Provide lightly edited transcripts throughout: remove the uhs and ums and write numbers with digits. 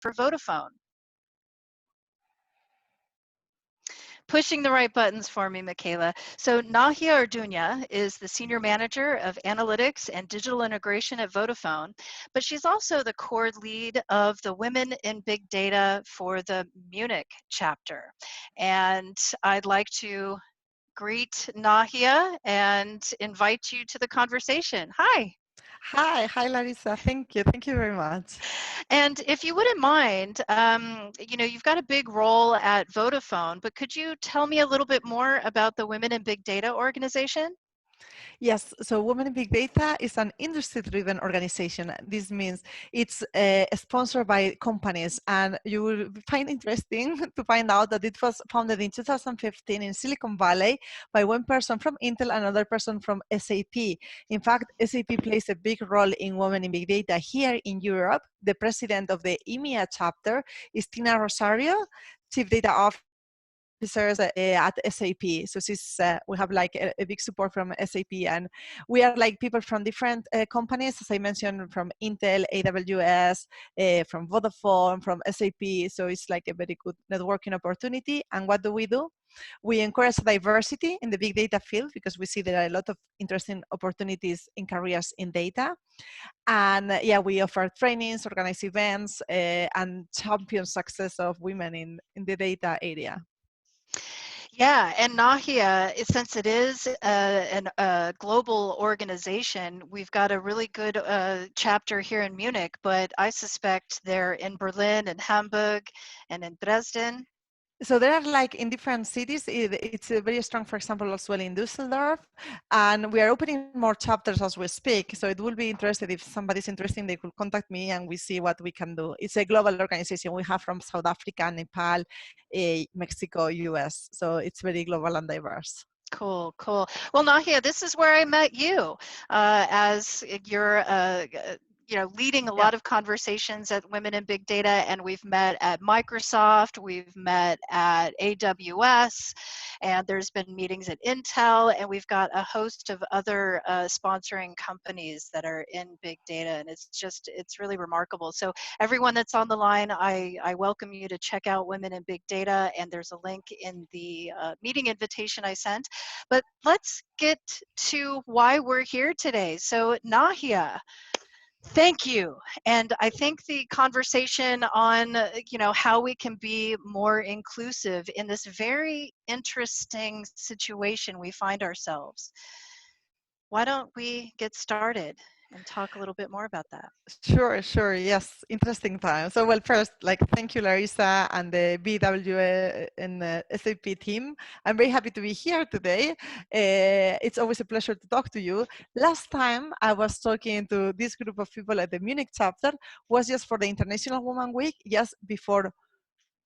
for Vodafone. Pushing the right buttons for me, Michaela. So Nahia Orduña is the Senior Manager of Analytics and Digital Integration at Vodafone, but she's also the core lead of the Women in Big Data for the Munich chapter. And I'd like to greet Nahia and invite you to the conversation. Hi. Hi, Larissa. Thank you very much. And if you wouldn't mind, you've got a big role at Vodafone, but could you tell me a little bit more about the Women in Big Data organization? Yes, so Women in Big Data is an industry-driven organization. This means it's sponsored by companies, and you will find interesting to find out that it was founded in 2015 in Silicon Valley by one person from Intel and another person from SAP. In fact, SAP plays a big role in Women in Big Data here in Europe. The president of the EMEA chapter is Tina Rosario, Chief Data Officer at SAP. So we have like a big support from SAP, and we are like people from different companies, as I mentioned, from Intel, AWS, from Vodafone, from SAP. So it's like a very good networking opportunity. And what do? We encourage diversity in the big data field because we see there are a lot of interesting opportunities in careers in data. And yeah, we offer trainings, organize events, and champion success of women in the data area. Yeah, and Nahia, since it is a global organization, we've got a really good chapter here in Munich, but I suspect they're in Berlin and Hamburg and in Dresden. So there are like in different cities, it's very strong, for example, as well in Düsseldorf, and we are opening more chapters as we speak. So it will be interested if somebody's interested, they could contact me and we see what we can do. It's a global organization. We have from South Africa, Nepal, Mexico, US. So it's very global and diverse. Cool, cool. Well, Nahia, this is where I met you as you're leading a lot of conversations at Women in Big Data, and we've met at Microsoft, we've met at AWS, and there's been meetings at Intel, and we've got a host of other sponsoring companies that are in big data, and it's really remarkable. So everyone that's on the line, I welcome you to check out Women in Big Data, and there's a link in the meeting invitation I sent. But let's get to why we're here today. So Nahia, thank you. And I think the conversation on, how we can be more inclusive in this very interesting situation we find ourselves. Why don't we get started and talk a little bit more about that? Sure. Yes, interesting time. So, well, first, like, thank you, Larissa, and the BW and SAP team. I'm very happy to be here today. It's always a pleasure to talk to you. Last time I was talking to this group of people at the Munich chapter was just for the International Women Week, just before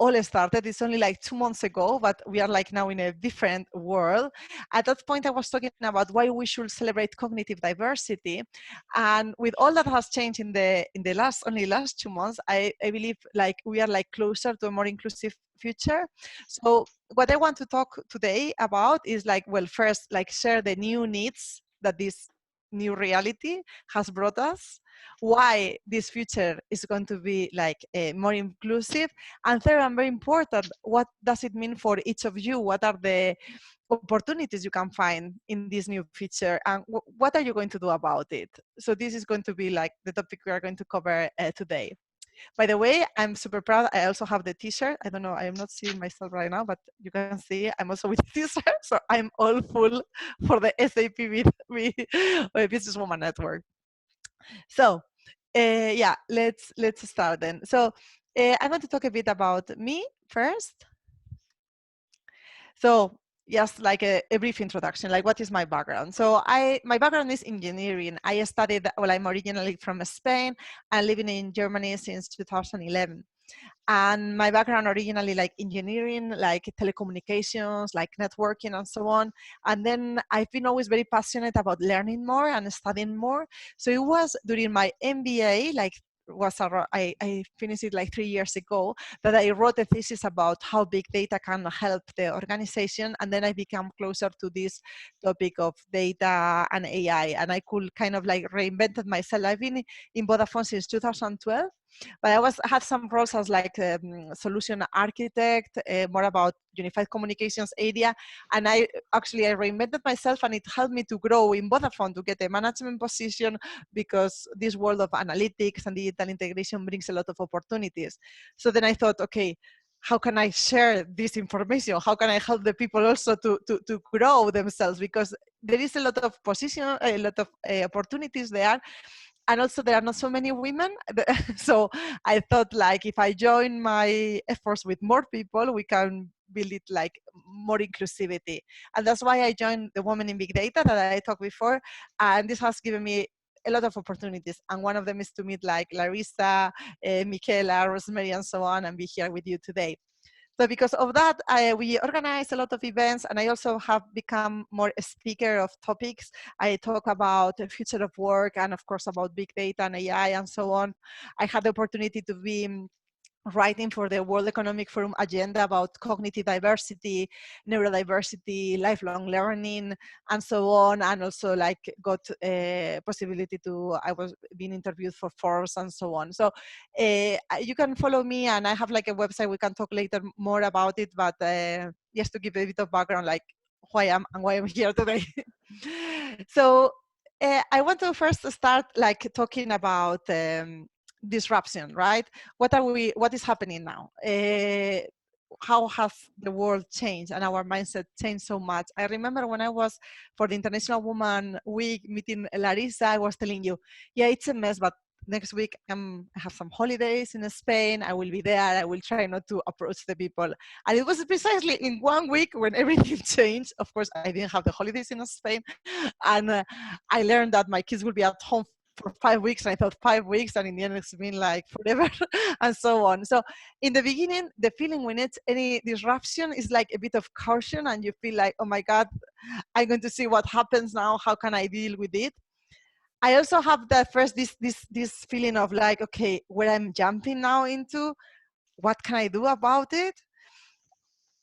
all started. It's only like 2 months ago, but we are like now in a different world. At that point, I was talking about why we should celebrate cognitive diversity, and with all that has changed in the last 2 months, I believe like we are like closer to a more inclusive future. So what I want to talk today about is like, well, first, like share the new needs that this new reality has brought us, why this future is going to be like more inclusive, and third and very important, what does it mean for each of you? What are the opportunities you can find in this new feature, and what are you going to do about it? So this is going to be like the topic we are going to cover today. By the way, I'm super proud. I also have the t-shirt. I don't know, I am not seeing myself right now, but you can see I'm also with the t-shirt. So I'm all full for the SAP Business Women Network. So yeah, let's start then. So I'm going to talk a bit about me first. So just like a brief introduction, like what is my background? So my background is engineering. I studied, well, I'm originally from Spain and living in Germany since 2011. And my background originally like engineering, like telecommunications, like networking and so on. And then I've been always very passionate about learning more and studying more. So it was during my MBA, like I finished it like 3 years ago, that I wrote a thesis about how big data can help the organization. And then I became closer to this topic of data and AI. And I could kind of like reinvented myself. I've been in Vodafone since 2012. But I had some roles as like solution architect, more about unified communications area. And I reinvented myself, and it helped me to grow in Vodafone to get a management position, because this world of analytics and digital integration brings a lot of opportunities. So then I thought, okay, how can I share this information? How can I help the people also to grow themselves? Because there is a lot of position, a lot of opportunities there. And also there are not so many women. So I thought, like, if I join my efforts with more people, we can build it like more inclusivity. And that's why I joined the Women in Big Data that I talked before. And this has given me a lot of opportunities. And one of them is to meet like Larissa, Michaela, Rosemary, and so on, and be here with you today. So because of that, we organize a lot of events, and I also have become more a speaker of topics. I talk about the future of work, and of course about big data and AI and so on. I had the opportunity to be writing for the World Economic Forum agenda about cognitive diversity, neurodiversity, lifelong learning, and so on. And also like got a possibility to, I was being interviewed for Forbes and so on. So you can follow me, and I have like a website. We can talk later more about it, but just to give a bit of background, like who I am and why I'm here today. So I want to first start like talking about disruption, right? What is happening now? How has the world changed and our mindset changed so much? I remember when I was for the International Women Week meeting Larissa, I was telling you, yeah, it's a mess, but next week I have some holidays in Spain. I will be there. I will try not to approach the people. And it was precisely in 1 week when everything changed. Of course, I didn't have the holidays in Spain. And I learned that my kids will be at home for 5 weeks. And I thought 5 weeks, and in the end it's been like forever and so on. So in the beginning, the feeling when it's any disruption is like a bit of caution, and you feel like, oh my God, I'm going to see what happens now. How can I deal with it? I also have the first this feeling of like, okay, where I'm jumping now into, what can I do about it?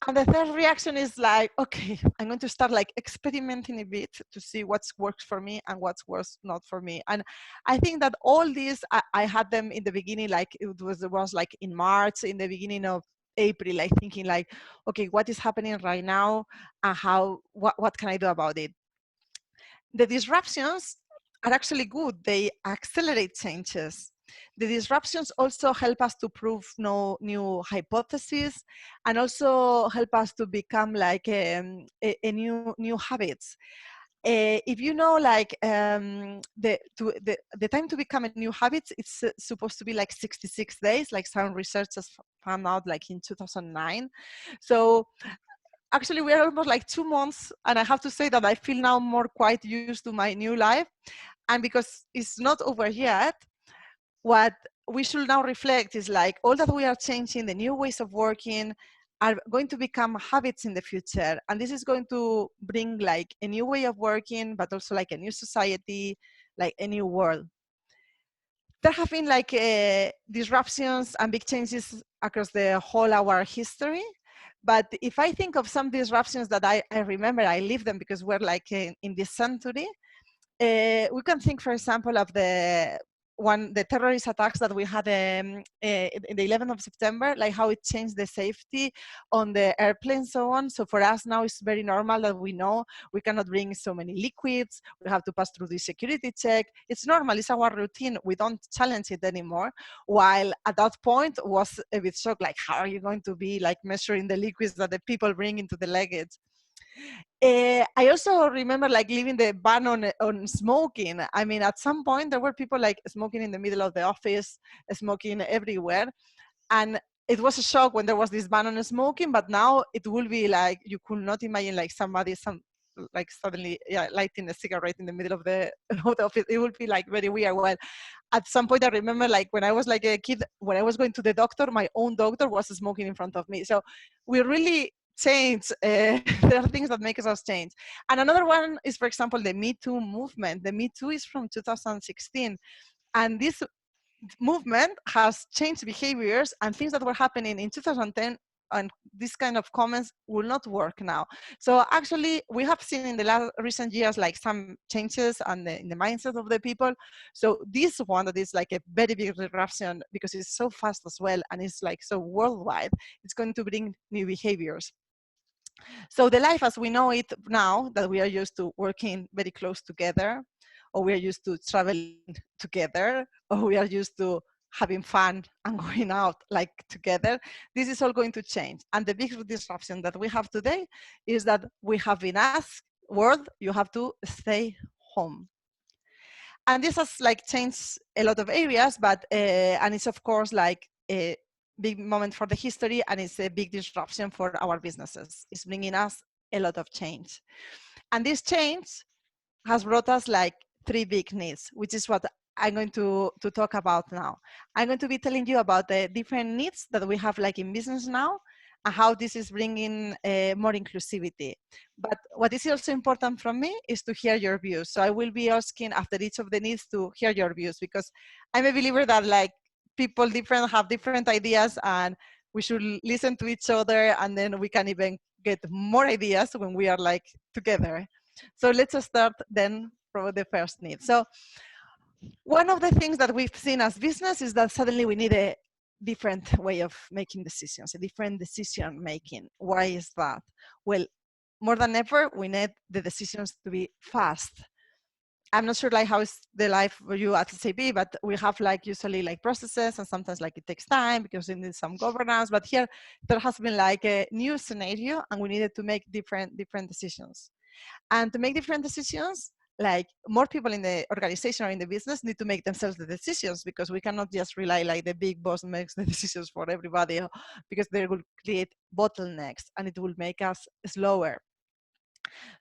And the third reaction is like, okay, I'm going to start like experimenting a bit to see what's works for me and what's works not for me. And I think that all these, I had them in the beginning, like it was like in March, in the beginning of April, like thinking like, okay, what is happening right now, and what can I do about it? The disruptions are actually good. They accelerate changes. The disruptions also help us to prove new hypotheses, and also help us to become like a new habits. If you know, like the time to become a new habit, it's supposed to be like 66 days, like some researchers found out like in 2009. So actually we are almost like 2 months, and I have to say that I feel now more quite used to my new life. And because it's not over yet, what we should now reflect is like all that we are changing, the new ways of working are going to become habits in the future. And this is going to bring like a new way of working, but also like a new society, like a new world. There have been like disruptions and big changes across the whole our history. But if I think of some disruptions that I remember, I lived them because we're like in this century. We can think, for example, of the terrorist attacks that we had in the 11th of September, like how it changed the safety on the airplane and so on. So for us now, it's very normal that we know we cannot bring so many liquids. We have to pass through the security check. It's normal. It's our routine. We don't challenge it anymore. While at that point was a bit shocked, like how are you going to be like measuring the liquids that the people bring into the luggage? I also remember like leaving the ban on smoking. I mean, at some point there were people like smoking in the middle of the office, smoking everywhere. And it was a shock when there was this ban on smoking, but now it will be like, you could not imagine like somebody, like suddenly lighting a cigarette in the middle of the, of the office. It would be like very weird. Well, at some point I remember like when I was like a kid, when I was going to the doctor, my own doctor was smoking in front of me. So we really change. There are things that make us change. And another one is, for example, the Me Too movement. The Me Too is from 2016. And this movement has changed behaviors and things that were happening in 2010 and this kind of comments will not work now. So actually, we have seen in the last recent years like some changes on in the mindset of the people. So this one that is like a very big disruption because it's so fast as well and it's like so worldwide, it's going to bring new behaviors. So the life as we know it now, that we are used to working very close together, or we are used to traveling together, or we are used to having fun and going out like together, this is all going to change. And the big disruption that we have today is that we have been asked, world, you have to stay home. And this has like changed a lot of areas, but and it's of course like a big moment for the history, and it's a big disruption for our businesses. It's bringing us a lot of change, and this change has brought us like three big needs, which is what I'm going to talk about now. I'm going to be telling you about the different needs that we have like in business now and how this is bringing more inclusivity. But what is also important from me is to hear your views. So I will be asking after each of the needs to hear your views, because I'm a believer that like people different have different ideas and we should listen to each other, and then we can even get more ideas when we are like together. So let's start then from the first need. So one of the things that we've seen as business is that suddenly we need a different way of making decisions, a different decision making. Why is that? Well, more than ever, we need the decisions to be fast. I'm not sure like how is the life for you at SAP, but we have like usually like processes, and sometimes like it takes time because it needs some governance. But here there has been like a new scenario, and we needed to make different decisions. And to make different decisions, like more people in the organization or in the business need to make themselves the decisions, because we cannot just rely like the big boss makes the decisions for everybody, because they will create bottlenecks and it will make us slower.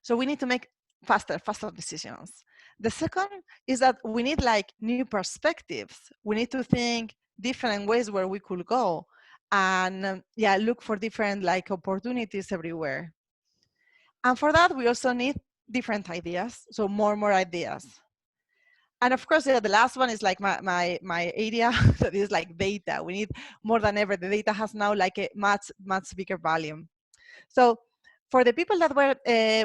So we need to make faster decisions. The second is that we need like new perspectives. We need to think different ways where we could go, and yeah, look for different like opportunities everywhere. And for that, we also need different ideas, so more ideas. And of course, yeah, the last one is like my area that is like data. We need more than ever. The data has now like a much bigger volume. So for the people that were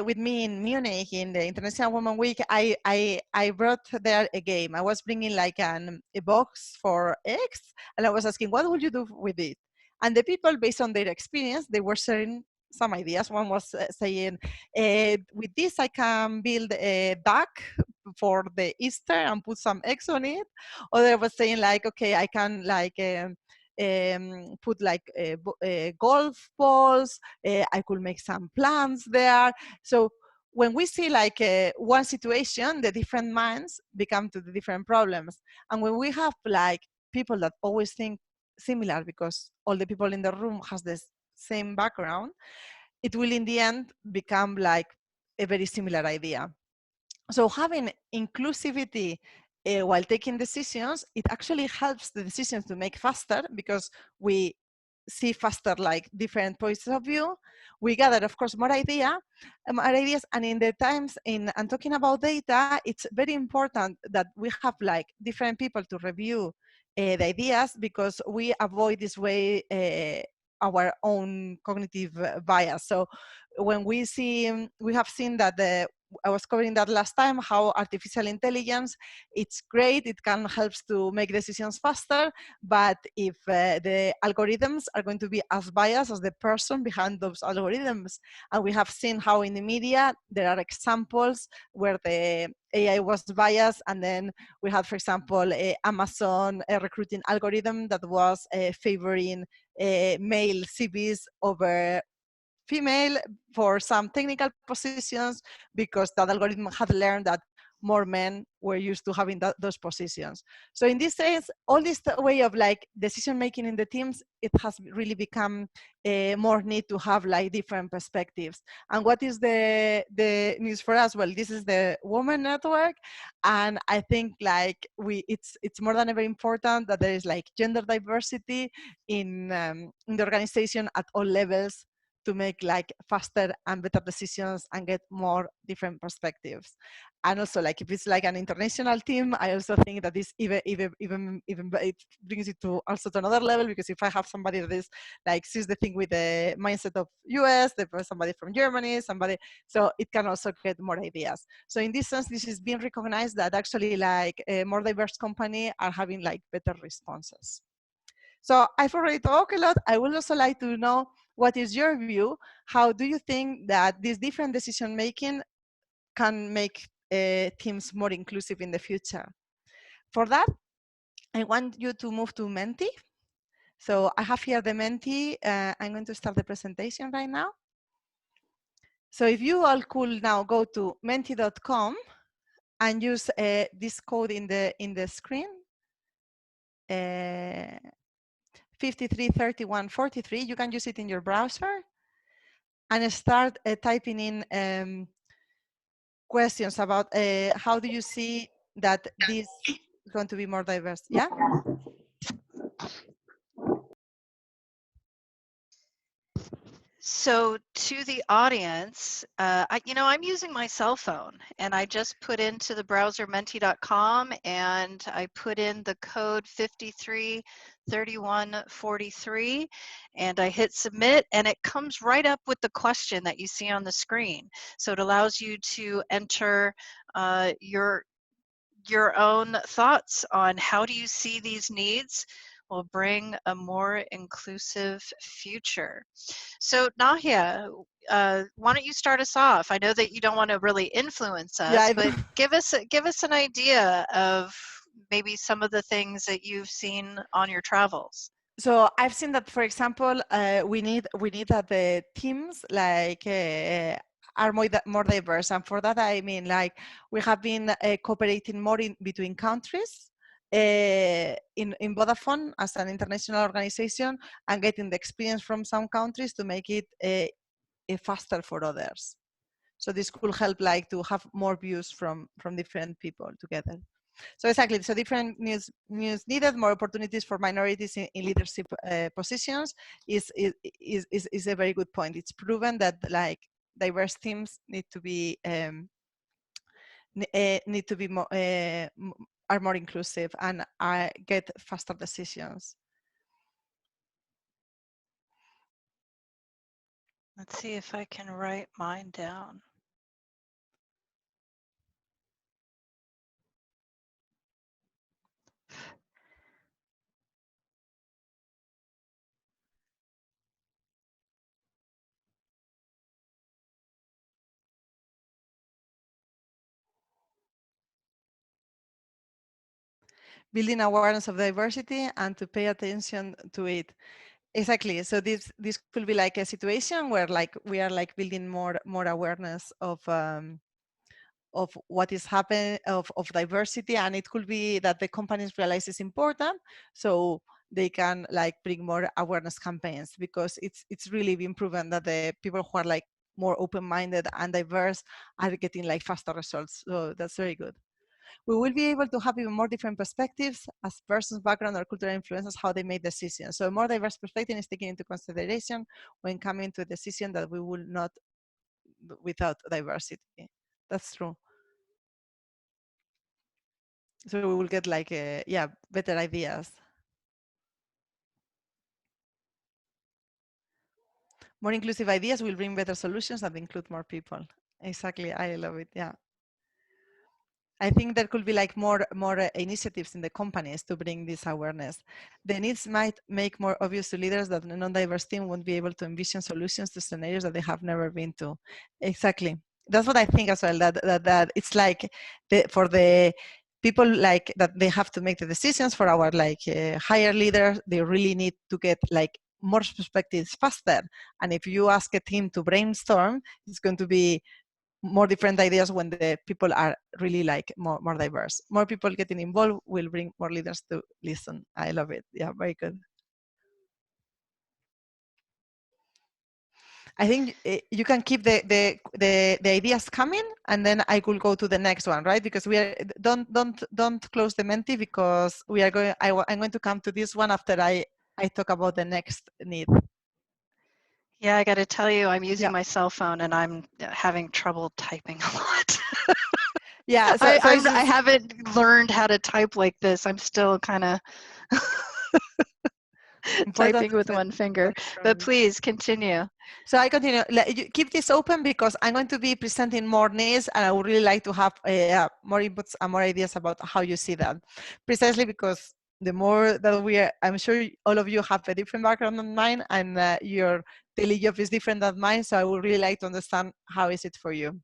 with me in Munich in the International Women Week, I brought there a game. I was bringing like a box for eggs, and I was asking, what would you do with it? And the people, based on their experience, they were sharing some ideas. One was saying, with this I can build a duck for the Easter and put some eggs on it. Other was saying like, okay, I can like put like golf balls. I could make some plants there. So when we see like one situation, the different minds become to the different problems. And when we have like people that always think similar, because all the people in the room has this same background, it will in the end become like a very similar idea. So having inclusivity while taking decisions, it actually helps the decisions to make faster, because we see faster like different points of view. We gather, of course, more ideas, and in the times in and talking about data, it's very important that we have like different people to review the ideas, because we avoid this way our own cognitive bias. So when we have seen that I was covering that last time, how artificial intelligence, it's great, it can help to make decisions faster, but if the algorithms are going to be as biased as the person behind those algorithms, and we have seen how in the media there are examples where the AI was biased, and then we had, for example, Amazon a recruiting algorithm that was favoring male CVs over female for some technical positions, because that algorithm had learned that more men were used to having those positions. So in this sense, all this way of like decision making in the teams, it has really become more need to have like different perspectives. And what is the news for us? Well, this is the Women Network, and I think like it's more than ever important that there is like gender diversity in the organization at all levels, to make like faster and better decisions and get more different perspectives. And also, like if it's like an international team, I also think that this even it brings it to also to another level, because if I have somebody that is like sees the thing with the mindset of US, somebody from Germany, somebody, so it can also get more ideas. So in this sense, this is being recognized that actually like a more diverse company are having like better responses. So I've already talked a lot. I would also like to know, what is your view? How do you think that this different decision making can make teams more inclusive in the future? For that, I want you to move to Menti. So I have here the Menti. I'm going to start the presentation right now. So if you all could now go to menti.com and use this code in the screen, 533143, you can use it in your browser and start typing in questions about how do you see that this is going to be more diverse. Yeah. So to the audience, I'm using my cell phone, and I just put into the browser menti.com, and I put in the code 533143, and I hit submit, and it comes right up with the question that you see on the screen. So it allows you to enter your own thoughts on how do you see these needs will bring a more inclusive future. So Nahia, why don't you start us off? I know that you don't want to really influence us, but give us an idea of maybe some of the things that you've seen on your travels. So I've seen that, for example, we need that the teams like are more diverse, and for that I mean like we have been cooperating more between countries in Vodafone as an international organization, and getting the experience from some countries to make it faster for others. So this could help like to have more views from different people together. So exactly, so different news needed, more opportunities for minorities in leadership positions is a very good point. It's proven that like diverse teams need to be more are more inclusive and get faster decisions. Let's see if I can write mine down. Building awareness of diversity and to pay attention to it. Exactly. So this could be like a situation where like we are like building more awareness of what is happening of diversity, and it could be that the companies realize it's important, so they can like bring more awareness campaigns, because it's really been proven that the people who are like more open-minded and diverse are getting like faster results. So that's very good. We will be able to have even more different perspectives as person's background or cultural influences how they make decisions. So a more diverse perspective is taken into consideration when coming to a decision that we will not without diversity. That's true. So we will get like better ideas. More inclusive ideas will bring better solutions that include more people. Exactly, I love it. Yeah. I think there could be like more initiatives in the companies to bring this awareness. The needs might make more obvious to leaders that a non-diverse team won't be able to envision solutions to scenarios that they have never been to. Exactly. That's what I think as well, that it's like for the people like that, they have to make the decisions for our like higher leaders. They really need to get like more perspectives faster. And if you ask a team to brainstorm, it's going to be more different ideas when the people are really like more diverse. More people getting involved will bring more leaders to listen. I love it. Yeah, very good. I think you can keep the ideas coming, and then I could go to the next one, right? Because we are don't close the Menti, because we are going. I'm going to come to this one after I talk about the next need. Yeah, I got to tell you, I'm using Yeah. my cell phone and I'm having trouble typing a lot. Yeah, so it's I just, haven't learned how to type like this. I'm still kind of important typing to with set one finger. control But from. please continue. So I continue. Keep this open because I'm going to be presenting more needs, and I would really like to have more inputs and more ideas about how you see that. Precisely because the more that we are, I'm sure all of you have a different background than mine, and your daily job is different than mine. So I would really like to understand how is it for you.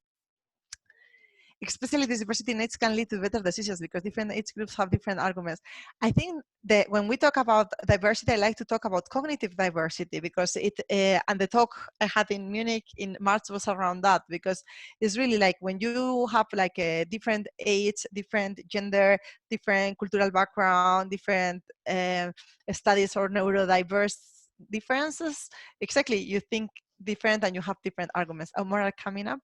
Especially this diversity needs can lead to better decisions because different age groups have different arguments. I think that when we talk about diversity, I like to talk about cognitive diversity because it, and the talk I had in Munich in March was around that, because it's really like when you have like a different age, different gender, different cultural background, different studies or neurodiverse differences, exactly, you think different and you have different arguments. And more are coming up,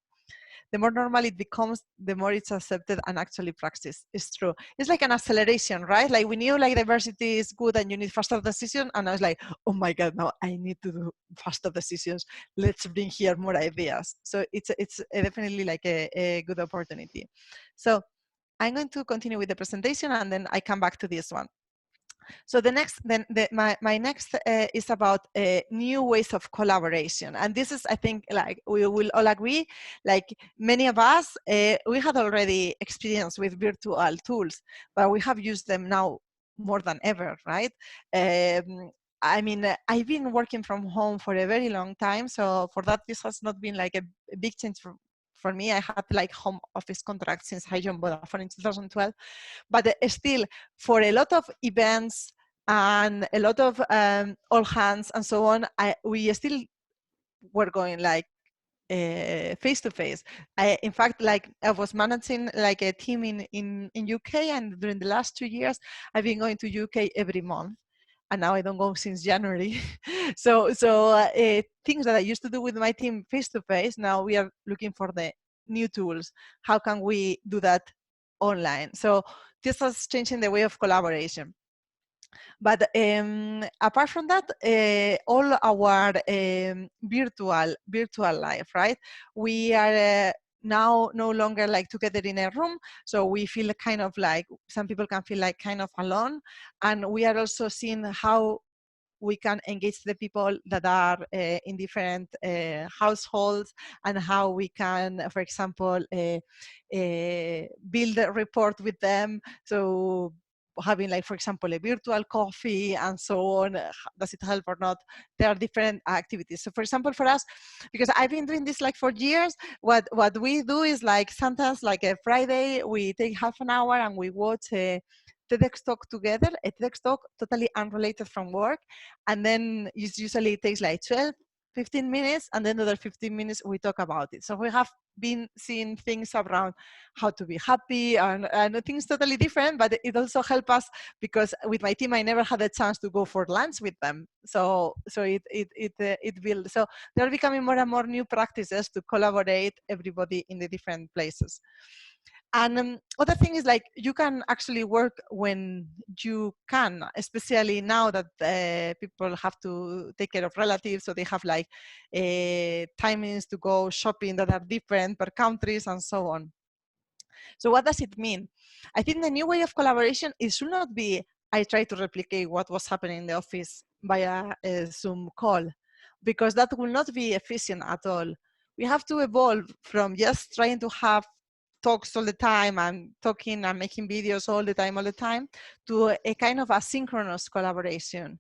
the more normal it becomes, the more it's accepted and actually practiced. It's true. It's like an acceleration, right? Like we knew like diversity is good and you need faster decision. And I was like, oh my God, now I need to do faster decisions. Let's bring here more ideas. So it's definitely like a good opportunity. So I'm going to continue with the presentation and then I come back to this one. So the next, then my next is about new ways of collaboration, and this is, I think, like we will all agree, like many of us, we had already experience with virtual tools, but we have used them now more than ever, right? I mean, I've been working from home for a very long time, so for that, this has not been like a big change for me. I had like home office contracts since I joined Vodafone in 2012, but still, for a lot of events and a lot of all hands and so on, we still were going like face to face. In fact, like I was managing like a team in UK, and during the last 2 years, I've been going to UK every month. And now I don't go since January. so things that I used to do with my team face to face, now we are looking for the new tools. How can we do that online? So this is changing the way of collaboration. But apart from that, all our virtual life, right? We are now no longer like together in a room, so we feel kind of like, some people can feel like kind of alone, and we are also seeing how we can engage the people that are in different households, and how we can, for example, build a report with them. So having like, for example, a virtual coffee and so on, does it help or not? There are different activities. So for example, for us, because I've been doing this like for years, what we do is like sometimes like a Friday, we take half an hour and we watch a TEDx talk together, a TEDx talk totally unrelated from work. And then usually it takes like 12, 15 minutes, and then the other 15 minutes we talk about it. So we have been seeing things around how to be happy, and things totally different, but it also helped us because with my team I never had a chance to go for lunch with them. So it builds. So they're becoming more and more new practices to collaborate everybody in the different places. And other thing is like you can actually work when you can, especially now that people have to take care of relatives, so they have like timings to go shopping that are different per countries and so on. So what does it mean? I think the new way of collaboration, it should not be I try to replicate what was happening in the office via a Zoom call, because that will not be efficient at all. We have to evolve from just trying to have talks all the time and talking and making videos all the time, to a kind of asynchronous collaboration.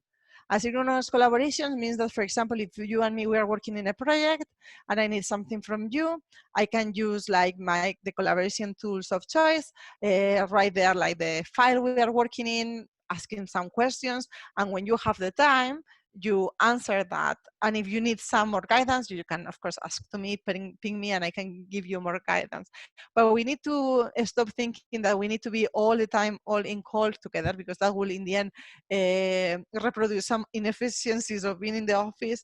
Asynchronous collaboration means that, for example, if you and me, we are working in a project and I need something from you, I can use like the collaboration tools of choice, right there, like the file we are working in, asking some questions. And when you have the time, you answer that. And if you need some more guidance, you can, of course, ask to me, ping me, and I can give you more guidance. But we need to stop thinking that we need to be all the time, all in call together, because that will, in the end, reproduce some inefficiencies of being in the office,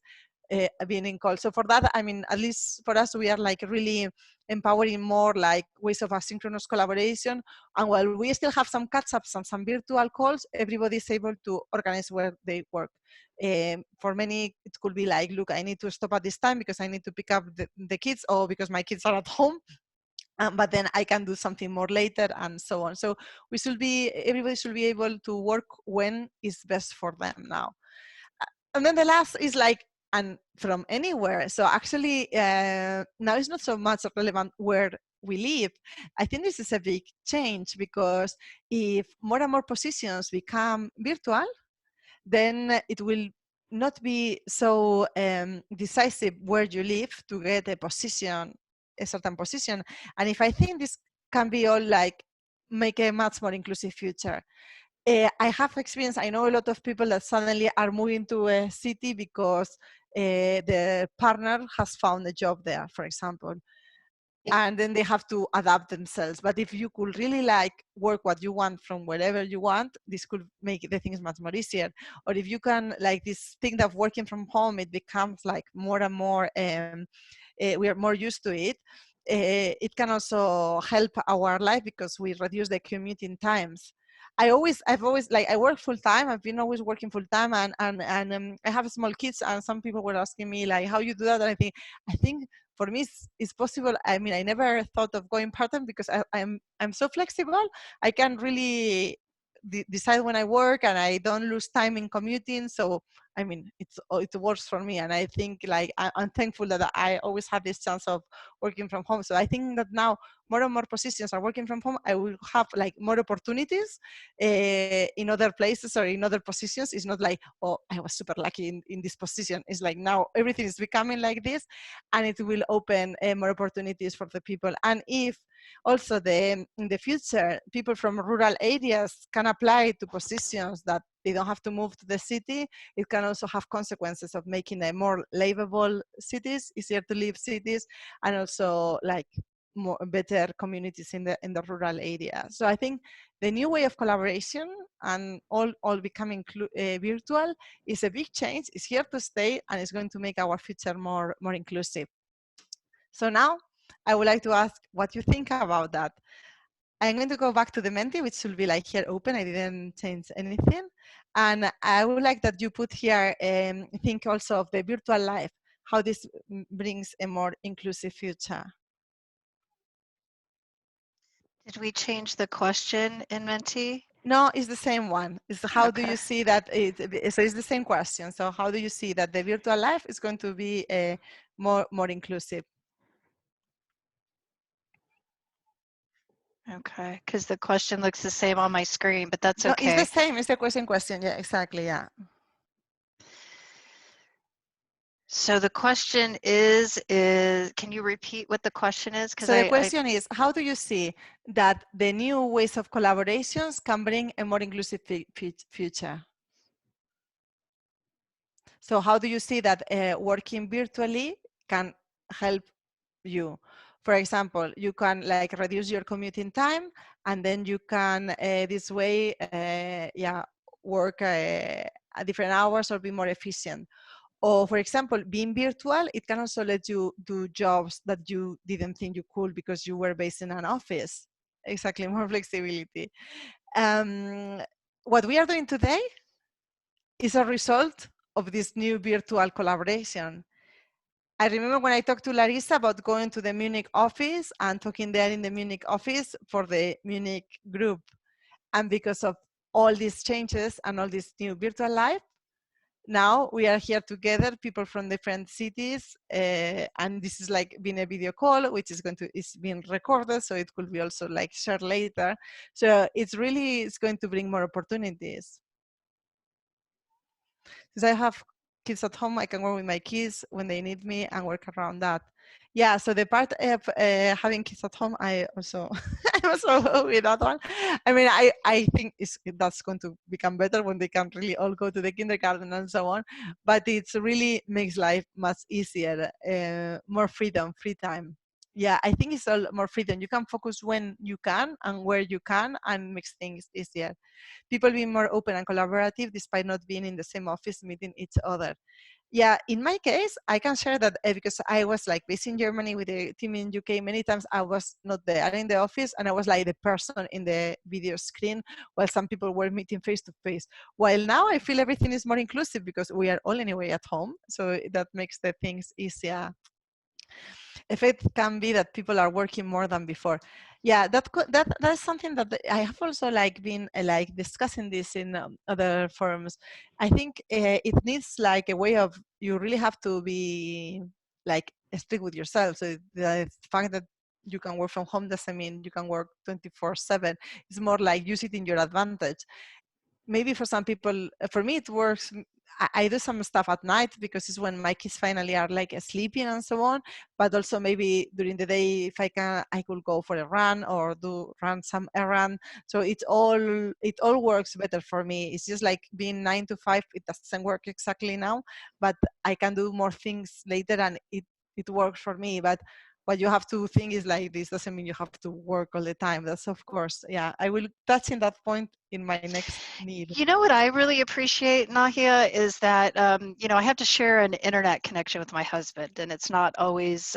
being in call. So for that, I mean, at least for us, we are like really empowering more like ways of asynchronous collaboration. And while we still have some catch-ups and some virtual calls, everybody is able to organize where they work. For many, it could be like, look, I need to stop at this time because I need to pick up the kids, or because my kids are at home. But then I can do something more later, and so on. So everybody should be able to work when is best for them now. And then the last is like, and from anywhere. So actually, now it's not so much relevant where we live. I think this is a big change, because if more and more positions become virtual, then it will not be so decisive where you live to get a certain position. And if I think this can be all like make a much more inclusive future. I have experience, I know a lot of people that suddenly are moving to a city because the partner has found a job there, for example, and then they have to adapt themselves. But if you could really like work what you want from wherever you want, this could make the things much more easier. Or if you can, like, this thing of working from home, it becomes like more and more, we are more used to it. It can also help our life because we reduce the commuting times. I've always like, I work full time. I've been always working full time, and I have small kids, and some people were asking me like, how you do that? And I think for me it's possible. I mean, I never thought of going part time because I'm so flexible. I can really decide when I work, and I don't lose time in commuting. So I mean, it works for me, and I think like I'm thankful that I always have this chance of working from home. So I think that now more and more positions are working from home. I will have like more opportunities in other places or in other positions. It's not like, oh, I was super lucky in this position. It's like now everything is becoming like this, and it will open more opportunities for the people. And if also in the future people from rural areas can apply to positions that they don't have to move to the city, it can also have consequences of making a more livable cities, easier to live cities, and also like more better communities in the rural area. So I think the new way of collaboration and all becoming virtual is a big change. It's here to stay, and it's going to make our future more inclusive. So now I would like to ask what you think about that. I'm going to go back to the Menti, which will be like here open. I didn't change anything. And I would like that you put here, think also of the virtual life, how this brings a more inclusive future. Did we change the question in Menti? No, it's the same one. It's how do Okay. you see that so it's the same question. So how do you see that the virtual life is going to be more inclusive? Okay, because the question looks the same on my screen, but that's No, it's the okay. same. It's the question. Yeah, exactly. Yeah. So the question is can you repeat what the question is? Because So the question is, how do you see that the new ways of collaborations can bring a more inclusive future? So how do you see that working virtually can help you? For example, you can like reduce your commuting time, and then you can this way, work at different hours or be more efficient. Or for example, being virtual, it can also let you do jobs that you didn't think you could because you were based in an office. Exactly, more flexibility. Um, what we are doing today is a result of this new virtual collaboration. I remember when I talked to Larissa about going to the Munich office and talking there in the Munich office for the Munich group. And because of all these changes and all this new virtual life, now we are here together, people from different cities, and this is like being a video call, which is being recorded, so it could be also like shared later. So it's going to bring more opportunities. Since I have kids at home, I can work with my kids when they need me and work around that. Yeah, so the part of having kids at home, I'm also with that one. I mean, I think that's going to become better when they can really all go to the kindergarten and so on. But it's really makes life much easier, more freedom, free time. Yeah, I think it's all more freedom. You can focus when you can and where you can, and makes things easier. People being more open and collaborative despite not being in the same office meeting each other. Yeah, in my case, I can share that because I was like based in Germany with the team in UK. Many times I was not there in the office, and I was like the person in the video screen, while some people were meeting face to face. While now I feel everything is more inclusive because we are all anyway at home, so that makes the things easier. If it can be that people are working more than before, yeah, that's something that I have also like been like discussing this in other forums. I think it needs like a way of, you really have to be like strict with yourself. So the fact that you can work from home doesn't mean you can work 24/7. It's more like use it in your advantage. Maybe for some people, for me it works. I do some stuff at night because it's when my kids finally are like sleeping and so on. But also maybe during the day, if I can, I could go for a run or do run some errand. So it all works better for me. It's just like being 9 to 5. It doesn't work exactly now, but I can do more things later, and it works for me. But what you have to think is like, this doesn't mean you have to work all the time. That's of course, yeah. I will touch in that point in my next need. You know what I really appreciate, Nahia, is that I have to share an internet connection with my husband, and it's not always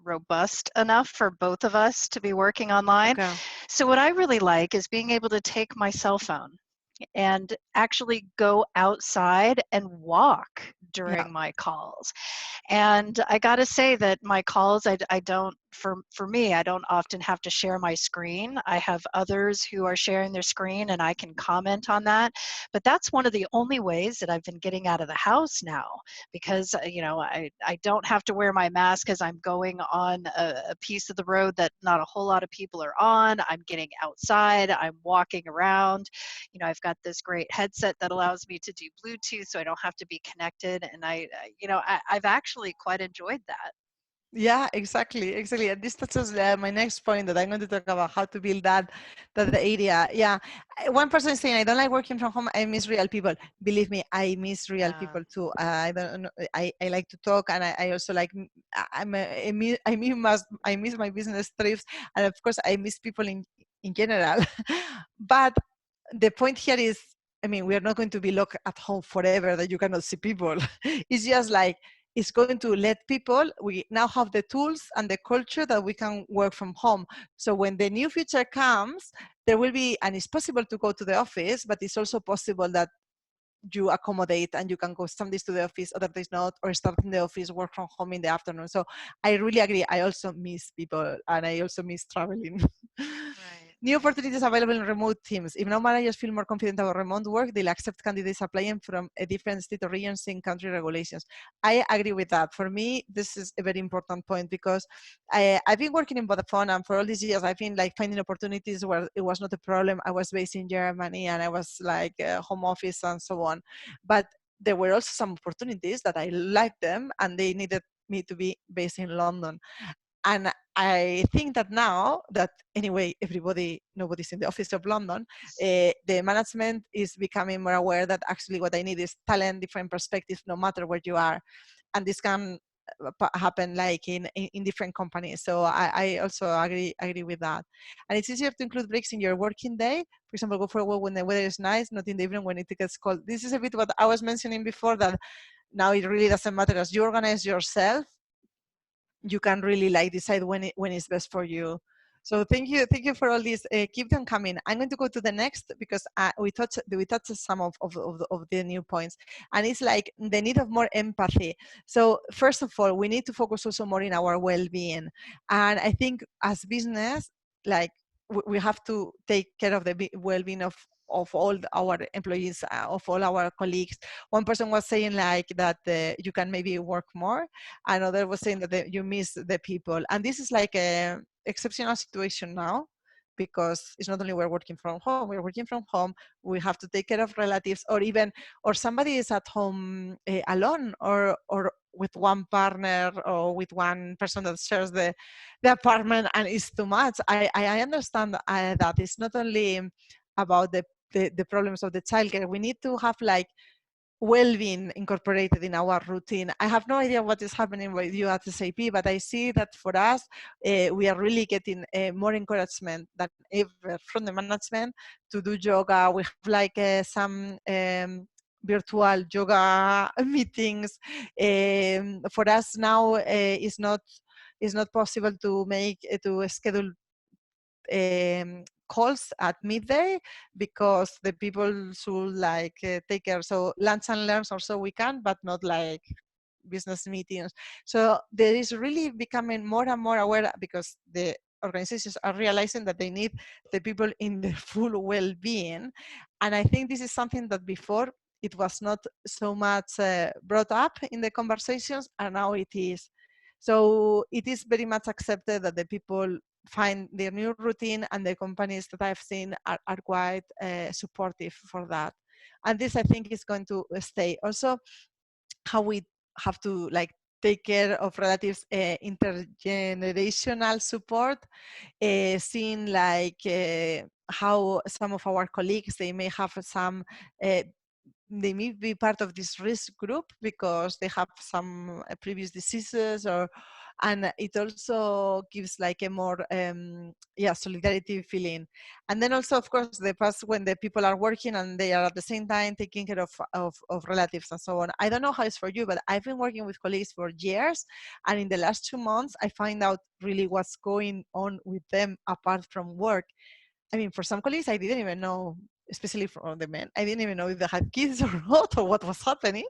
robust enough for both of us to be working online. Okay. So what I really like is being able to take my cell phone and actually go outside and walk Yeah. during my calls. And I got to say that my calls, I don't, for me, I don't often have to share my screen. I have others who are sharing their screen and I can comment on that. But that's one of the only ways that I've been getting out of the house now, because, I don't have to wear my mask as I'm going on a piece of the road that not a whole lot of people are on. I'm getting outside, I'm walking around. I've got this great headset that allows me to do Bluetooth, so I don't have to be connected. And I've actually quite enjoyed that. Yeah, exactly. And this touches my next point that I'm going to talk about, how to build that area. Yeah, one person is saying, I don't like working from home. I miss real people. Believe me, I miss real Yeah. people too. I don't know. I like to talk, and I also like. I miss my business trips, and of course, I miss people in general. But the point here is, I mean, we are not going to be locked at home forever that you cannot see people. It's just like, it's going to let people, we now have the tools and the culture that we can work from home. So when the new future comes, there will be, and it's possible to go to the office, but it's also possible that you accommodate and you can go some days to the office, other days not, or start in the office, work from home in the afternoon. So I really agree. I also miss people, and I also miss traveling. Right, New right. opportunities available in remote teams. If now managers feel more confident about remote work, they'll accept candidates applying from a different state or regions in country regulations. I agree with that. For me, this is a very important point because I've been working in Vodafone, and for all these years, I've been like finding opportunities where it was not a problem. I was based in Germany, and I was like home office and so on. But there were also some opportunities that I liked them, and they needed me to be based in London. And I think that now that anyway, nobody's in the office of London, the management is becoming more aware that actually what I need is talent, different perspectives, no matter where you are. And this can happen like in different companies. So I also agree with that. And it's easier to include breaks in your working day. For example, go for a walk when the weather is nice, not in the evening when it gets cold. This is a bit what I was mentioning before, that now it really doesn't matter. As you organize yourself, you can really like decide when it's best for you. So thank you for all this. Keep them coming. I'm going to go to the next because we touched some of the new points, and it's like the need of more empathy. So first of all, we need to focus also more in our well-being, and I think as business, like we have to take care of the well-being of all our employees, of all our colleagues. One person was saying like that you can maybe work more. Another was saying that you miss the people, and this is like a exceptional situation now, because it's not only we're working from home, we're working from home, we have to take care of relatives, or somebody is at home alone, or with one partner, or with one person that shares the apartment, and it's too much. I understand that it's not only about the problems of the childcare. We need to have like well-being incorporated in our routine. I have no idea what is happening with you at SAP, but I see that for us, we are really getting more encouragement than ever from the management to do yoga. We have like some virtual yoga meetings. For us now, it's not possible to make to schedule calls at midday because the people should like take care. So lunch and learns also we can, but not like business meetings. So there is really becoming more and more aware because the organizations are realizing that they need the people in the full well-being. And I think this is something that before it was not so much brought up in the conversations, and now it is. So it is very much accepted that the people find their new routine, and the companies that I've seen are quite supportive for that. And this, I think, is going to stay. Also, how we have to like take care of relatives, intergenerational support, seeing like how some of our colleagues, they may have some uh, they may be part of this risk group because they have some previous diseases, or and it also gives like a more solidarity feeling. And then also, of course, the past when the people are working and they are at the same time taking care of relatives and so on. I don't know how it's for you, but I've been working with colleagues for years, and in the last 2 months I find out really what's going on with them apart from work. I mean, for some colleagues, I didn't even know, especially for the men, I didn't even know if they had kids or not, or what was happening.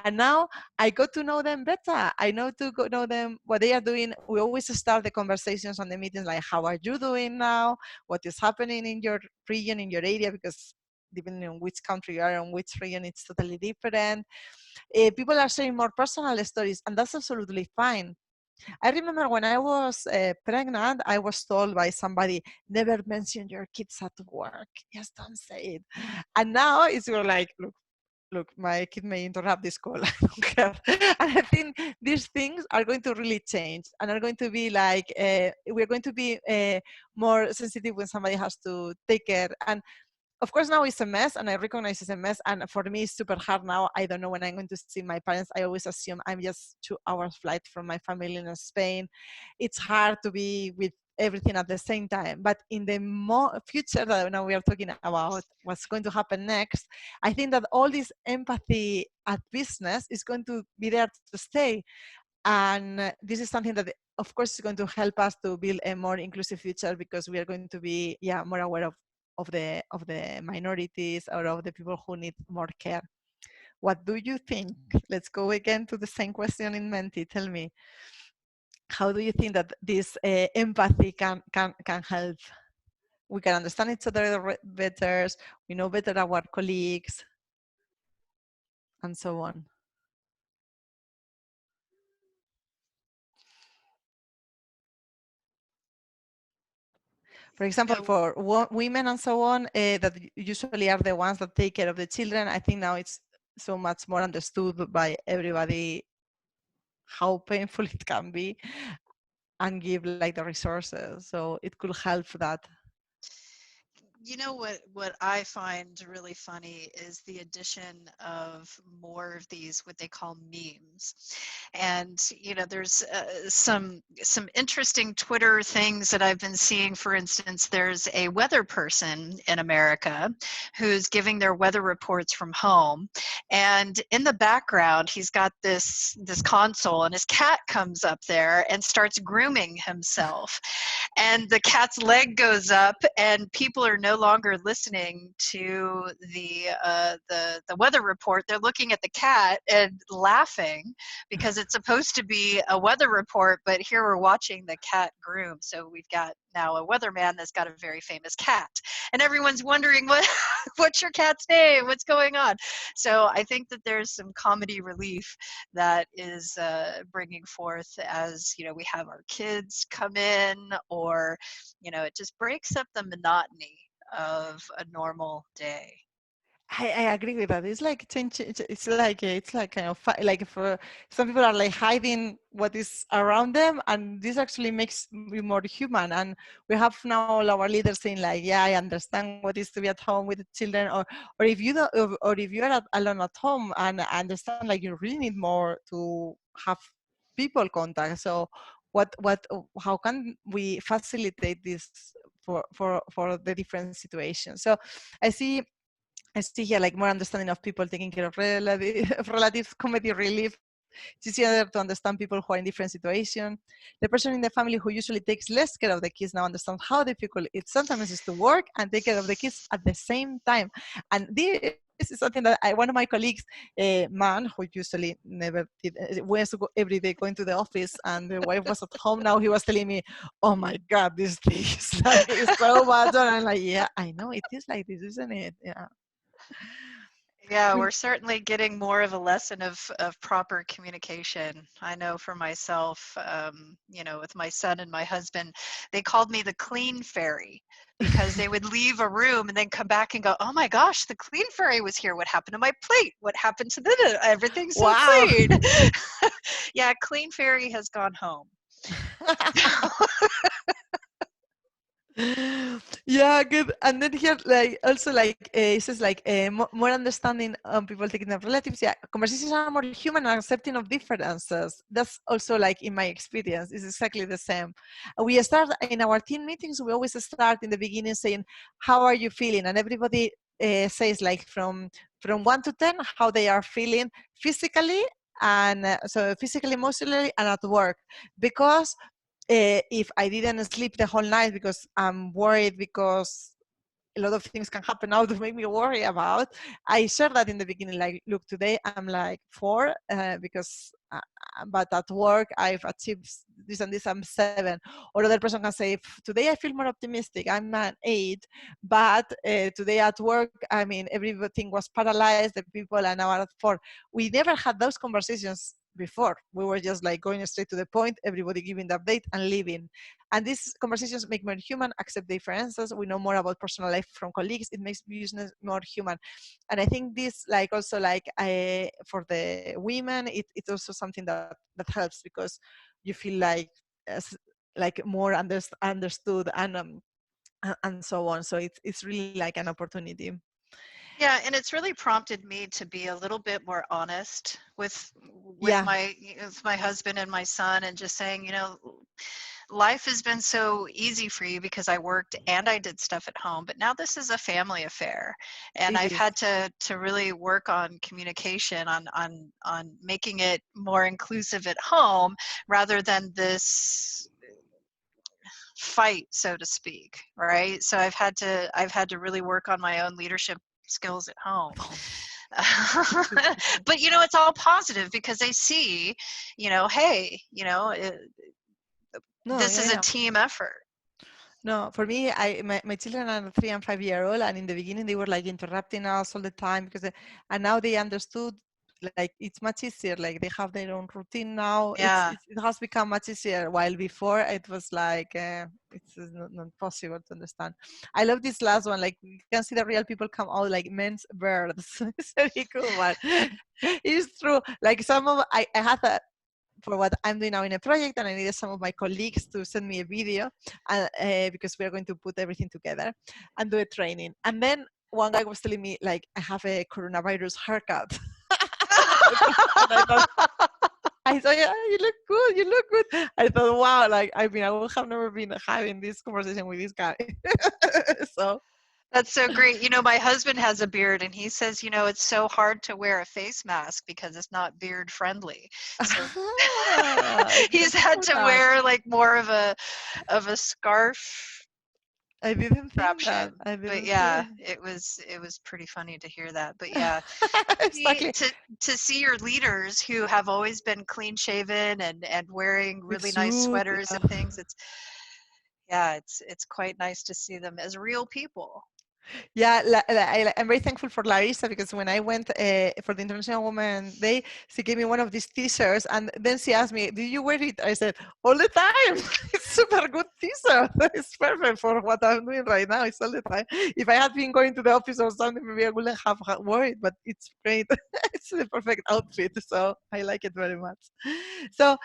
And now I got to know them better. I know to know them, what they are doing. We always start the conversations on the meetings like, how are you doing now? What is happening in your region, in your area? Because depending on which country you are, on which region, it's totally different. People are sharing more personal stories, and that's absolutely fine. I remember when I was pregnant, I was told by somebody, never mention your kids at work. Just don't say it. And now it's you're like, look, my kid may interrupt this call. I don't care. And I think these things are going to really change and are going to be like, we're going to be more sensitive when somebody has to take care. And of course now it's a mess, and I recognize it's a mess, and for me it's super hard now. I don't know when I'm going to see my parents. I always assume I'm just 2 hours flight from my family in Spain. It's hard to be with everything at the same time, but in the future that now we are talking about what's going to happen next, I think that all this empathy at business is going to be there to stay. And this is something that of course is going to help us to build a more inclusive future, because we are going to be more aware of the minorities or of the people who need more care. What do you think? Let's go again to the same question in Menti. Tell me, how do you think that this empathy can help? We can understand each other better, we know better our colleagues, and so on. For example, No, for women and so on, that usually are the ones that take care of the children, I think now it's so much more understood by everybody how painful it can be, and give like the resources. So it could help that. you know what I find really funny is the addition of more of these what they call memes. And you know, there's some interesting Twitter things that I've been seeing. For instance, there's a weather person in America who's giving their weather reports from home, and in the background he's got this console, and his cat comes up there and starts grooming himself, and the cat's leg goes up, and people are no longer listening to the weather report. They're looking at the cat and laughing because it's supposed to be a weather report, but here we're watching the cat groom. So we've got now a weatherman that's got a very famous cat, and everyone's wondering what's your cat's name? What's going on? So I think that there's some comedy relief that is bringing forth as, you know, we have our kids come in, or, you know, it just breaks up the monotony of a normal day. I agree with that. It's like change. It's like kind of like for some people are like hiding what is around them, and this actually makes you more human. And we have now all our leaders saying like, yeah, I understand what it is to be at home with the children, or if you don't, or if you are alone at home, and I understand like you really need more to have people contact. So how can we facilitate this for the different situations? So I see I see here like more understanding of people taking care of relatives, comedy relief. It's easier to understand people who are in different situations. The person in the family who usually takes less care of the kids now understands how difficult it sometimes is to work and take care of the kids at the same time. And this is something that one of my colleagues, a man who usually never did, went to go every day going to the office, and the wife was at home. Now he was telling me, "Oh my God, this thing is like it's so much," and I'm like, "Yeah, I know it is like this, isn't it?" Yeah. Yeah, We, we're certainly getting more of a lesson of proper communication. I know for myself, with my son and my husband, they called me the clean fairy because they would leave a room and then come back and go, "Oh my gosh, the clean fairy was here. What happened to my plate? What happened to the everything's so wow. clean?" Yeah, clean fairy has gone home. Yeah, good. And then here, like also like it says like more understanding people taking of relatives. Yeah, conversations are more human and accepting of differences. That's also like in my experience, it's exactly the same. We start in our team meetings. We always start in the beginning saying, "How are you feeling?" And everybody says like from 1 to 10 how they are feeling physically, and so physically, emotionally, and at work, because if I didn't sleep the whole night because I'm worried because a lot of things can happen now to make me worry about. I shared that in the beginning, like, look, today I'm like 4 because, but at work I've achieved this and this, I'm 7. Or other person can say, today I feel more optimistic, I'm an 8, but today at work, I mean, everything was paralyzed, the people are now at 4. We never had those conversations before. We were just like going straight to the point, everybody giving the update and leaving. And these conversations make more human, accept differences. We know more about personal life from colleagues. It makes business more human. And I think this, like, also like for the women, it's also something that helps because you feel like like more understood and so on. So it's really like an opportunity. Yeah, and it's really prompted me to be a little bit more honest with Yeah, my husband and my son, and just saying, life has been so easy for you because I worked and I did stuff at home, but now this is a family affair, and it I've is. had to really work on communication, on making it more inclusive at home rather than this fight, so to speak, right? So I've had to really work on my own leadership skills at home. But it's all positive because they see, hey, No, this yeah, is a yeah. team effort. No, for me, my children are 3 and 5 year old, and in the beginning they were like interrupting us all the time because, and now they understood like it's much easier. Like they have their own routine now. Yeah. It has become much easier. While before it was like it's not possible to understand. I love this last one. Like you can see the real people come out like men's birds. It's very cool, but it's true. Like some of I had a for what I'm doing now in a project, and I needed some of my colleagues to send me a video because we are going to put everything together and do a training. And then one guy was telling me like I have a coronavirus haircut. And I thought, yeah, you look good, you look good. I thought, wow, like I mean, I would have never been having this conversation with this guy. So That's so great. My husband has a beard, and he says, it's so hard to wear a face mask because it's not beard friendly. So I he's didn't had know to that. wear like more of a scarf I didn't think that. contraption. I But didn't yeah, think. it was pretty funny to hear that. But yeah, see, Exactly. to see your leaders who have always been clean shaven and wearing With really nice suit. sweaters and things, it's quite nice to see them as real people. Yeah, I'm very thankful for Larissa because when I went for the International Women Day, she gave me one of these t-shirts, and then she asked me, "Do you wear it?" I said, "All the time." It's super good t-shirt. It's perfect for what I'm doing right now. It's all the time. If I had been going to the office or something, maybe I wouldn't have worried. But it's great. It's the perfect outfit, so I like it very much. So,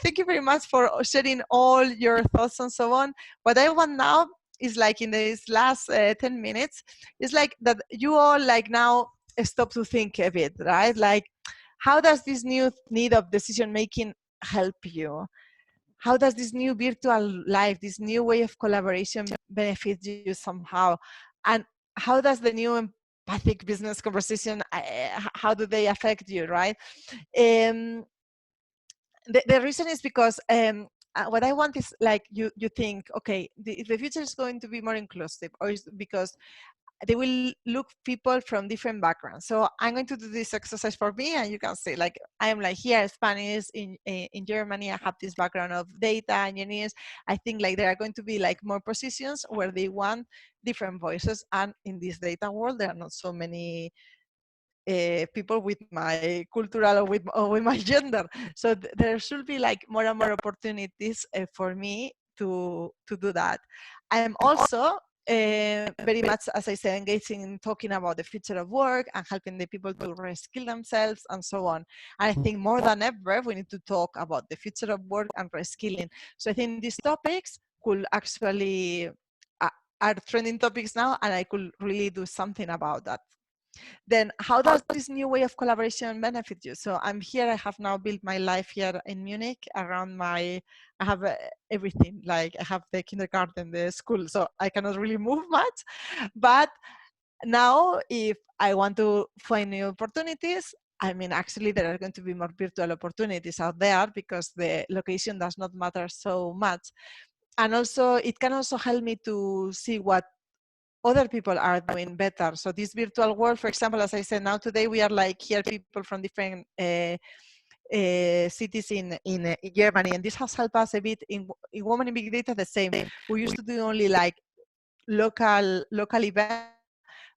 thank you very much for sharing all your thoughts and so on. What I want now is like in these last 10 minutes, it's like that you all like now stop to think a bit, right? Like, how does this new need of decision making help you? How does this new virtual life, this new way of collaboration benefit you somehow? And how does the new empathic business conversation, how do they affect you, right? Um, the reason is because what I want is like you think, okay, the future is going to be more inclusive, or is because they will look people from different backgrounds. So I'm going to do this exercise for me, and you can see like I'm like here Spanish in Germany. I have this background of data engineers. I think like there are going to be like more positions where they want different voices, and in this data world there are not so many people with my cultural or with my gender. So there should be like more and more opportunities for me to do that. I'm also very much, as I said, engaging in talking about the future of work and helping the people to reskill themselves and so on. And I think more than ever, we need to talk about the future of work and reskilling. So I think these topics could actually are trending topics now, and I could really do something about that. Then how does this new way of collaboration benefit you? So I'm here, I have now built my life here in Munich around I have everything, like I have the kindergarten, the school, so I cannot really move much. But now if I want to find new opportunities, I mean, actually there are going to be more virtual opportunities out there because the location does not matter so much. And also it can also help me to see what other people are doing better. So this virtual world, for example, as I said, now today we are like here people from different cities in Germany, and this has helped us a bit in Women in Big Data. The same. We used to do only like local events,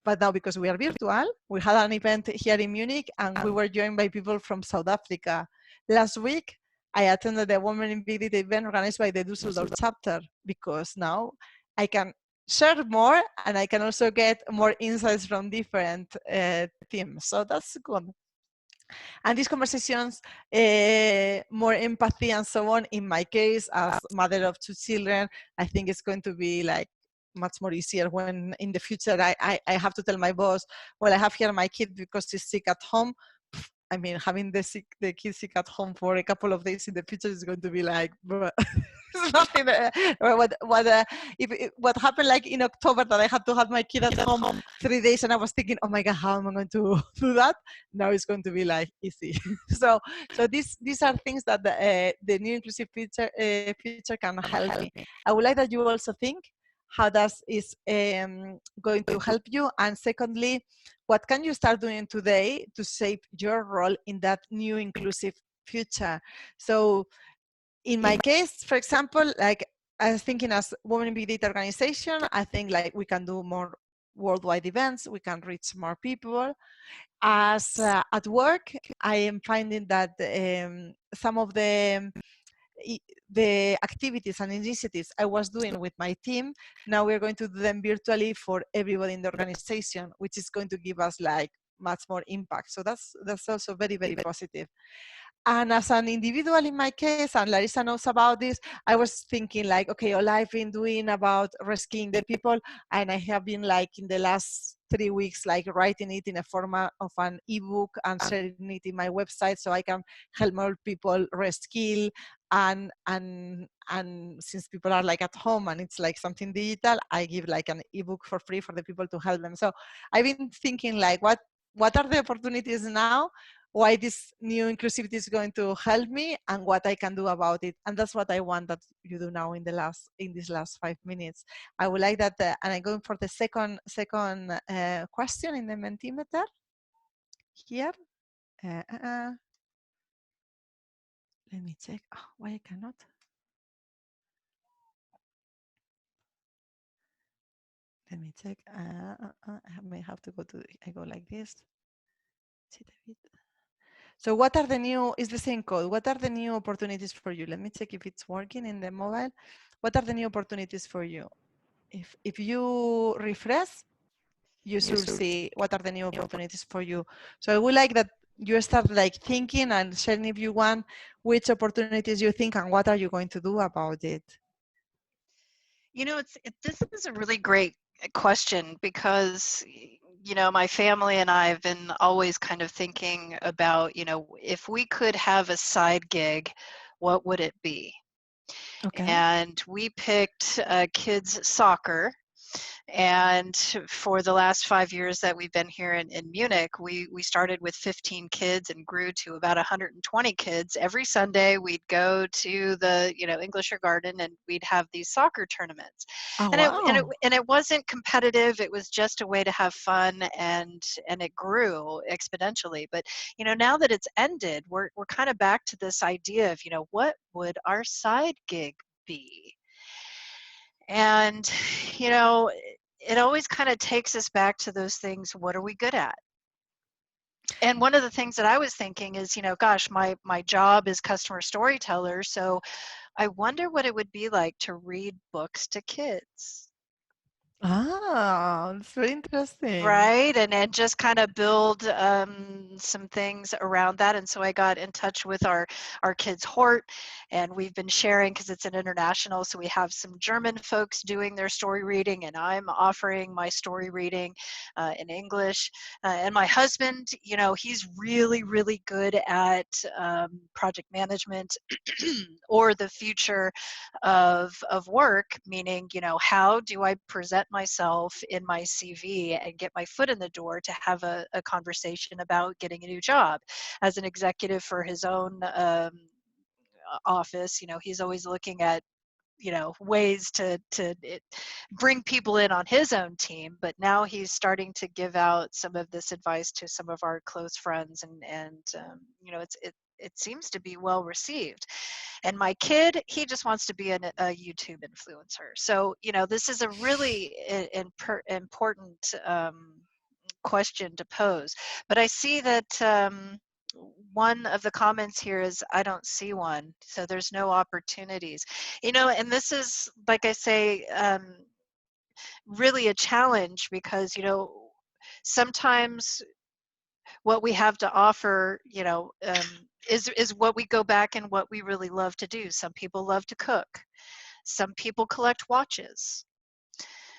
but now because we are virtual, we had an event here in Munich, and we were joined by people from South Africa. Last week, I attended the Women in Big Data event organized by the Düsseldorf chapter, because now I can share more and I can also get more insights from different teams. So that's good. And these conversations, more empathy and so on, in my case, as mother of 2 children, I think it's going to be like much more easier when in the future I have to tell my boss, well, I have here my kid because she's sick at home. I mean, having the kid sick at home for a couple of days in the future is going to be like, it's nothing. What happened like in October that I had to have my kid at home 3 days, and I was thinking, oh my god, how am I going to do that? Now it's going to be like easy. so these are things that the new inclusive future can help me. I would like that you also think how that is going to help you, and secondly, what can you start doing today to shape your role in that new inclusive future? So in my case, for example, like I was thinking as Women in Big Data organization, I think like we can do more worldwide events, we can reach more people. As at work, I am finding that some of the activities and initiatives I was doing with my team, now we're going to do them virtually for everybody in the organization, which is going to give us like much more impact. So that's also very, very positive. And as an individual in my case, and Larissa knows about this, I was thinking like, okay, all I've been doing about rescuing the people, and I have been like in the last 3 weeks, like writing it in a format of an ebook and sharing it in my website so I can help more people reskill. And since people are like at home and it's like something digital, I give like an ebook for free for the people to help them. So I've been thinking like, what are the opportunities now, why this new inclusivity is going to help me, and what I can do about it. And that's what I want that you do now in these last 5 minutes. I would like that, and I'm going for the second question in the Mentimeter here. Let me check. Oh, why I cannot? Let me check. I may have to go to. I go like this. So what are the new, is the same code, what are the new opportunities for you? Let me check if it's working in the mobile. What are the new opportunities for you? If you refresh, you should see what are the new opportunities for you. So I would like that you start like thinking and sharing, if you want, which opportunities you think and what are you going to do about it? You know, this is a really great question because, you know, my family and I have been always kind of thinking about, you know, if we could have a side gig, what would it be? Okay. And we picked kids soccer And for the last 5 years that we've been here in Munich, we started with 15 kids and grew to about 120 kids. Every Sunday, we'd go to the Englisher Garden, and we'd have these soccer tournaments. Oh, And wow. it wasn't competitive. It was just a way to have fun, and it grew exponentially. But now that it's ended, we're kind of back to this idea of what would our side gig be? And, you know, it always kind of takes us back to those things. What are we good at? And one of the things that I was thinking is, gosh, my job is customer storyteller. So I wonder what it would be like to read books to kids. Ah, that's very interesting. Right, and just kind of build some things around that. And so I got in touch with our kids Hort, and we've been sharing because it's an international. So we have some German folks doing their story reading, and I'm offering my story reading in English. And my husband, he's really, really good at project management or the future of work, meaning, how do I present myself in my CV and get my foot in the door to have a conversation about getting a new job as an executive for his own office. He's always looking at ways to bring people in on his own team, but now he's starting to give out some of this advice to some of our close friends, and it seems to be well received. And my kid, he just wants to be a YouTube influencer. So this is a really important question to pose. But I see that one of the comments here is, I don't see one, so there's no opportunities. And this is, like I say, really a challenge, because sometimes what we have to offer, is what we go back and what we really love to do. Some people love to cook. Some people collect watches.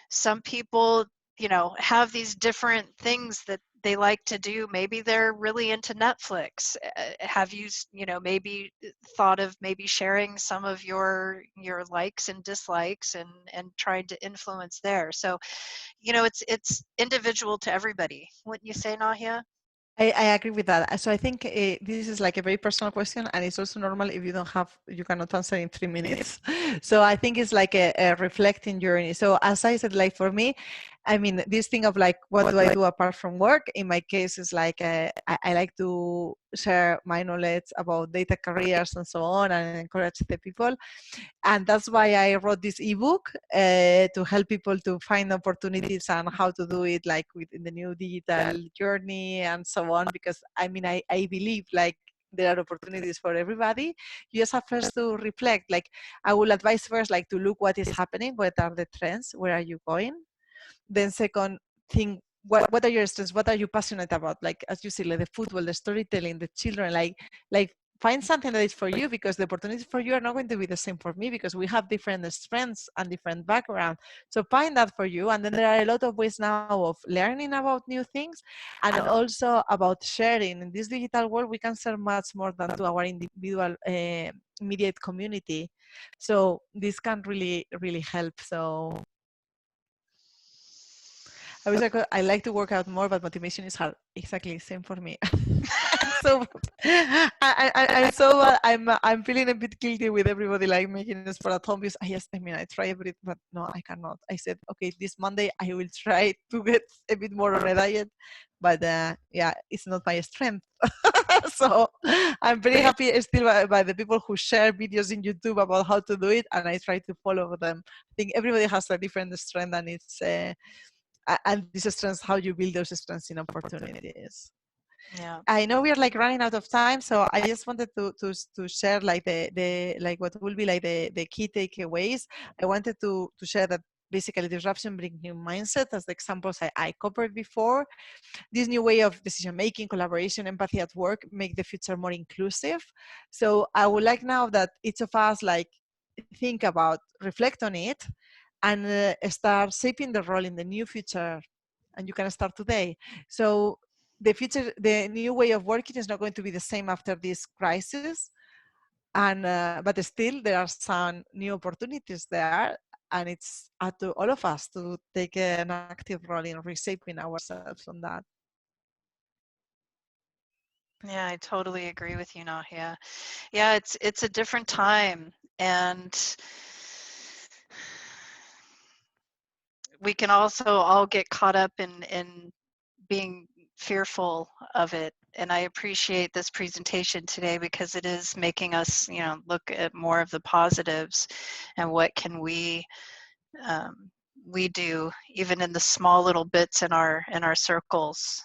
Some people, have these different things that they like to do. Maybe they're really into Netflix. Have you, maybe thought of maybe sharing some of your likes and dislikes, and trying to influence there? So, it's individual to everybody. Wouldn't you say, Nahia? I agree with that. So I think this is like a very personal question, and it's also normal if you cannot answer in 3 minutes. So I think it's like a reflecting journey. So as I said, like for me, I mean, this thing of like, what do I do apart from work? In my case, is like I like to share my knowledge about data careers and so on, and encourage the people. And that's why I wrote this ebook to help people to find opportunities and how to do it, like within the new digital journey and so on. Because I mean, I believe like there are opportunities for everybody. You just have first to reflect. Like I will advise first, like to look what is happening, what are the trends, where are you going. Then second, think what are your strengths, what are you passionate about, like as you say, like the football, the storytelling, the children, like find something that is for you, because the opportunities for you are not going to be the same for me, because we have different strengths and different background. So find that for you. And then there are a lot of ways now of learning about new things, and also about sharing. In this digital world, we can share much more than to our individual immediate community. So this can really help. So I wish I like to work out more, but motivation is hard. Exactly, same for me. I'm so I'm so I'm feeling a bit guilty with everybody like making a sport at home, because I mean I try a bit, but no, I cannot. I said, okay, this Monday I will try to get a bit more on a diet, but yeah, it's not my strength. So I'm very happy still by the people who share videos in YouTube about how to do it, and I try to follow them. I think everybody has a different strength, and it's and these strengths, how you build those strengths in opportunities. Yeah. I know we are like running out of time, so I just wanted to share like the like what will be like the key takeaways. I wanted to share that basically disruption brings new mindset, as the examples I covered before. This new way of decision making, collaboration, empathy at work make the future more inclusive. So I would like now that each of us like think about, reflect on it, and start shaping the role in the new future. And you can start today. So the new way of working is not going to be the same after this crisis, and but still there are some new opportunities there. and it's up to all of us to take an active role in reshaping ourselves on that. Yeah, I totally agree with you, Nahia. Yeah, it's a different time, and we can also all get caught up in being fearful of it. And I appreciate this presentation today because it is making us, look at more of the positives and what can um, we do, even in the small little bits in our circles,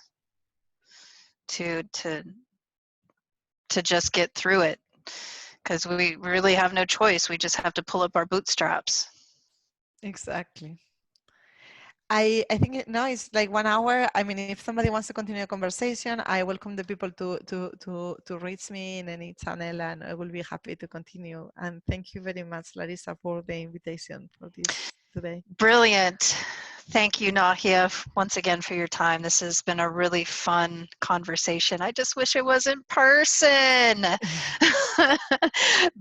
to to just get through it. Because we really have no choice. We just have to pull up our bootstraps. Exactly. I think now it's like 1 hour. I mean, if somebody wants to continue a conversation, I welcome the people to reach me in any channel, and I will be happy to continue. And thank you very much, Larissa, for the invitation for this today. Brilliant. Thank you, Nahia, once again for your time. This has been a really fun conversation. I just wish it was in person.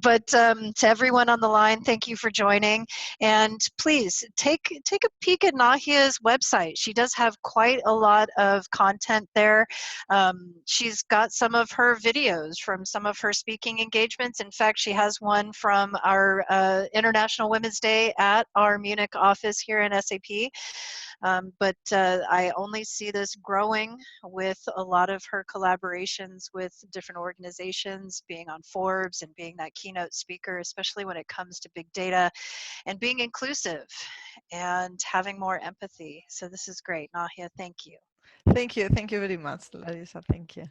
But to everyone on the line, thank you for joining. And please take a peek at Nahia's website. She does have quite a lot of content there. She's got some of her videos from some of her speaking engagements. In fact, she has one from our International Women's Day at our Munich office here in SAP. But I only see this growing with a lot of her collaborations with different organizations, being on Forbes and being that keynote speaker, especially when it comes to big data, and being inclusive and having more empathy. So this is great. Nahia, thank you. Thank you. Thank you very much, Larissa. Thank you.